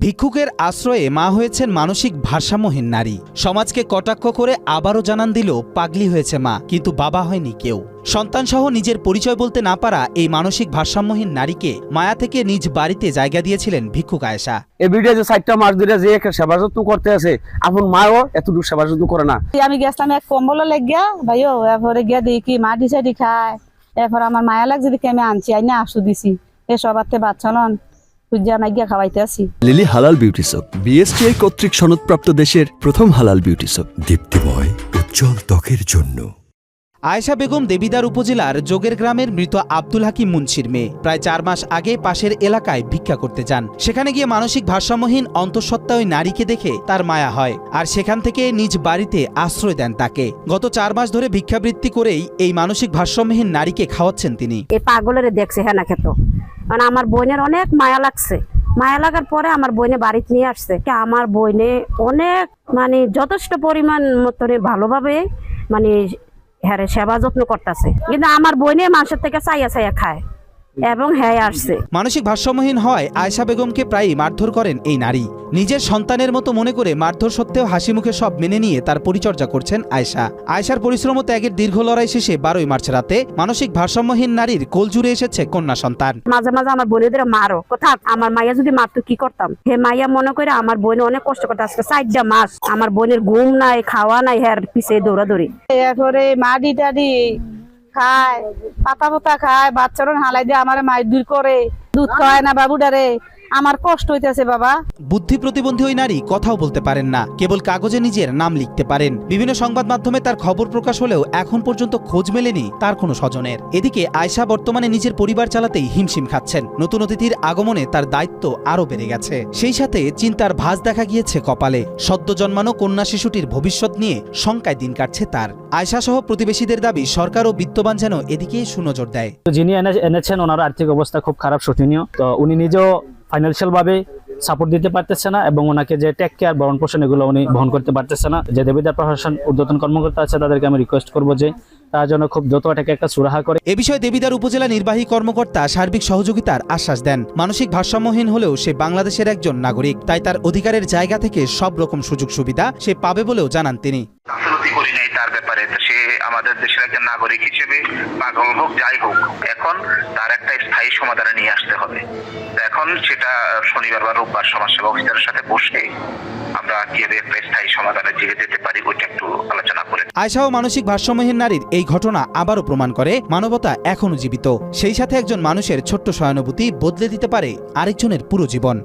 ভিক্ষুকের আশ্রয়ে মা হয়েছেন মানসিক ভারসাম্যহীন নারী। সমাজকে কটাক্ষ করে আবারও জানান দিল পাগলি হয়েছে মা, কিন্তু বাবা হয়নি কেউ। সন্তানসহ নিজের পরিচয় বলতে না পারা এই মানসিক ভারসাম্যহীন নারীকে মায়া থেকে নিজ বাড়িতে জায়গা দিয়েছিলেন ভিক্ষুক আয়েশা। এই ভিডিও যে 4টা মাস ধরে যে সেবা যত্ন করতে আছে, আপন মাও এতটুকু সেবা যত্ন করে না। আমি গেছিলাম এক কম্বল লেগিয়া ভাইও, এরপরে গিয়া দেখি মা ডিসাইডি খায়। এরপর আমার মায়া লাগছে দেখে আমি আনছি, আইনে আসু দিছি। এসবাতে বাচ্চা নন খাওয়াইতে আসি। লিলি হালাল বিউটি সোপ, বিএসটিআই কর্তৃক সনদপ্রাপ্ত দেশের প্রথম হালাল বিউটি সোপ, দীপ্তিময় উজ্জ্বল ত্বকের জন্য। আয়েশা বেগম দেবিদ্বার উপজেলার যোগের গ্রামের মৃত আব্দুল হাকিম মুন্সির মেয়ে। প্রায় 4 মাস আগে পাশের এলাকায় ভিক্ষা করতে যান। সেখানে গিয়ে মানসিক ভারসাম্যহীন অন্তঃসত্ত্বা ওই নারীকে দেখে তার মায়া হয়, আর সেখান থেকে নিজ বাড়িতে আশ্রয় দেন তাকে। গত 4 মাস ধরে ভিক্ষাবৃত্তি করেই এই মানসিক ভারসাম্যহীন নারীকে খাওয়াচ্ছেন তিনি। এই পাগলের দেখছে হ্যাঁ না খেত, মানে আমার বোনের অনেক মায়া লাগছে। মায়া লাগার পরে আমার বোনে বাড়িতে নিয়ে আসছে। আমার বোনে অনেক মানে যথেষ্ট পরিমাণ মতনে ভালোভাবে মানে হ্যাঁ সেবা যত্ন করতেছে, কিন্তু আমার বোনে মানুষের থেকে চাইয়া চাইয়া খায় এবং হ্যাঁ আসছে। মানসিক ভারসাম্যহীন হয় আয়েশা বেগমকে প্রায়ই মারধর করেন এই নারী। নিজের সন্তানের মতো মনে করে মারধর সত্ত্বেও হাসি মুখে সব মেনে নিয়ে তার পরিচর্যা করছেন আয়েশা। আয়েশার পরিশ্রম ও ত্যাগের দীর্ঘ লড়াই শেষে 12ই মার্চ রাতে মানসিক ভারসাম্যহীন নারীর কোল জুড়ে এসেছে কন্যা সন্তান। মাঝে মাঝে আমার বোনেদের মারো কথা, আমার মাইয়া যদি মারতো কি করতাম। হে মাইয়া মনে করে আমার বোনে অনেক কষ্ট করতে, আজকে 4টা মাস আমার বোনের ঘুম নাই, খাওয়া নাই, হ্যাঁ পিছিয়ে দৌড়াদৌড়ি। এরপরে মাডি টাডি খায়, পাতা পাতা খায়, বাচ্চারা হালাই দিয়ে আমার মায়ের দূর করে, দুধ খাওয়ায় না বাবুডারে। আমার কষ্ট হইতেছে বাবা। বুদ্ধি প্রতিবন্ধী ওই নারী কথাও বলতে পারেন না, কেবল কাগজে নিজের নাম লিখতে পারেন। বিভিন্ন সংবাদ মাধ্যমে তার খবর প্রকাশ হলেও এখন পর্যন্ত খোঁজ মেলেনি তার কোনো স্বজনের। এদিকে আয়েশা বর্তমানে নিজের পরিবার চালাতেই হিমশিম খাচ্ছেন। নতুন অতিথির আগমনে তার দায়িত্ব আরও বেড়ে গেছে। সেই সাথে চিন্তার ভাঁজ দেখা গিয়েছে কপালে। সদ্য জন্মানো কন্যা শিশুটির ভবিষ্যৎ নিয়ে শঙ্কায় দিন কাটছে তার। আয়েশা সহ প্রতিবেশীদের দাবি সরকার ও বিত্তবান যেন এদিকে সুনজর দেয়। যিনি এনেছেন ওনার আর্থিক অবস্থা খুব খারাপ, শোচনীয়। তো উনি নিজেও ফাইন্যান্সিয়াল ভাবে সাপোর্ট দিতে পারতেছে না, এবং ওনাকে যে টেক কেয়ার ভরণ পোষণ এগুলো উনি বহন করতে পারতেছে না। যে দেবিদ্বার প্রশাসন ঊর্ধ্বতন কর্মকর্তা আছে তাদেরকে আমি রিকোয়েস্ট করবো যে তার জন্য খুব দ্রুত এটাকে একটা সুরাহা করে। এ বিষয়ে দেবিদ্বার উপজেলা নির্বাহী কর্মকর্তা সার্বিক সহযোগিতার আশ্বাস দেন। মানসিক ভারসাম্যহীন হলেও সে বাংলাদেশের একজন নাগরিক, তাই তার অধিকারের জায়গা থেকে সব রকম সুযোগ সুবিধা সে পাবে বলেও জানান তিনি। করি নাই তার ব্যাপারে, সে আমাদের দেশের একজন নাগরিক হিসেবে পাগল হোক যাই হোক, এখন তার একটা স্থায়ী সমাধানে নিয়ে আসতে হবে। এখন সেটা শনিবার বা রোববার সমাজসেবা অফিসারের সাথে বসে আমরা কিভাবে একটা স্থায়ী সমাধানের দিকে যেতে পারি ওইটা একটু আলোচনা করে। আয়েশা ও মানসিক ভারসাম্যহীন নারীর এই ঘটনা আবারও প্রমাণ করে মানবতা এখনো জীবিত। সেই সাথে একজন মানুষের ছোট্ট সহানুভূতি বদলে দিতে পারে আরেকজনের পুরো জীবন।